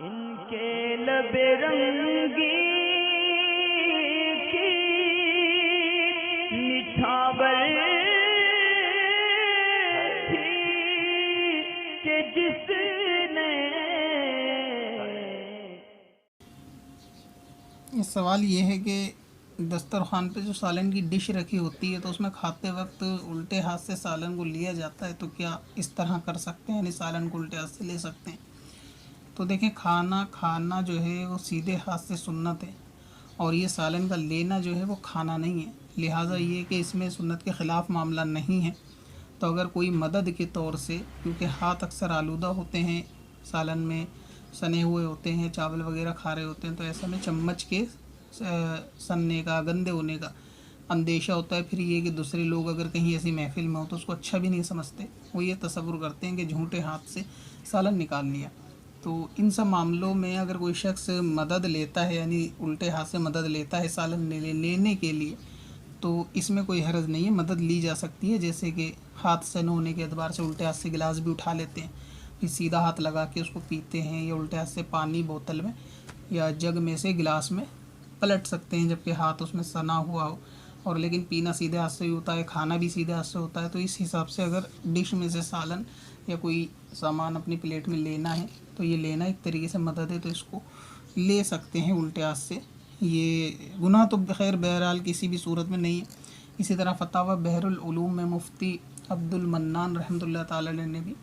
इनके लबे रंगी की निछावर थी कि जिसने। सवाल ये है कि दस्तरखान पे जो सालन की डिश रखी होती है तो उसमें खाते वक्त उल्टे हाथ से सालन को लिया जाता है, तो क्या इस तरह कर सकते हैं, यानी सालन को उल्टे हाथ से ले सकते हैं? तो देखें, खाना जो है वो सीधे हाथ से सुन्नत है, और ये सालन का लेना जो है वो खाना नहीं है। लिहाजा ये कि इसमें सुन्नत के ख़िलाफ़ मामला नहीं है। तो अगर कोई मदद के तौर से, क्योंकि हाथ अक्सर आलूदा होते हैं, सालन में सने हुए होते हैं, चावल वगैरह खा रहे होते हैं, तो ऐसा में चम्मच के सनने का, गंदे होने का अंदेशा होता है। फिर ये कि दूसरे लोग अगर कहीं ऐसी महफिल में हो तो उसको अच्छा भी नहीं समझते, वो ये तसव्वुर करते हैं कि झूठे हाथ से सालन निकाल लिया। तो इन सब मामलों में अगर कोई शख्स मदद लेता है, यानी उल्टे हाथ से मदद लेता है सालन लेने के लिए, तो इसमें कोई हर्ज नहीं है, मदद ली जा सकती है। जैसे कि हाथ से न होने के एतबार से उल्टे हाथ से गिलास भी उठा लेते हैं, फिर सीधा हाथ लगा के उसको पीते हैं, या उल्टे हाथ से पानी बोतल में या जग में से गिलास में पलट सकते हैं जबकि हाथ उसमें सना हुआ हो। और लेकिन पीना सीधे हाथ से ही होता है, खाना भी सीधे हाथ से होता है। तो इस हिसाब से अगर डिश में से सालन या कोई सामान अपनी प्लेट में लेना है तो ये लेना एक तरीके से मदद है, तो इसको ले सकते हैं उल्टे हाथ से। ये गुनाह तो खैर बहरहाल किसी भी सूरत में नहीं है। इसी तरह फतावा बहरुल उलूम में मुफ्ती अब्दुल मन्नान रहमतुल्लाह ताला अलैह ने भी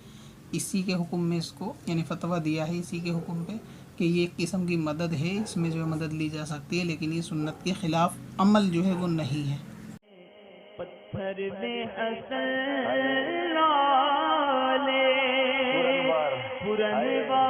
इसी के हुक्म में इसको, यानी फतवा दिया है इसी के हुक्म पे कि ये एक किस्म की मदद है, इसमें जो है मदद ली जा सकती है, लेकिन ये सुन्नत के ख़िलाफ़ अमल जो है वो नहीं है। पत्थर में असल लाले पुरनवार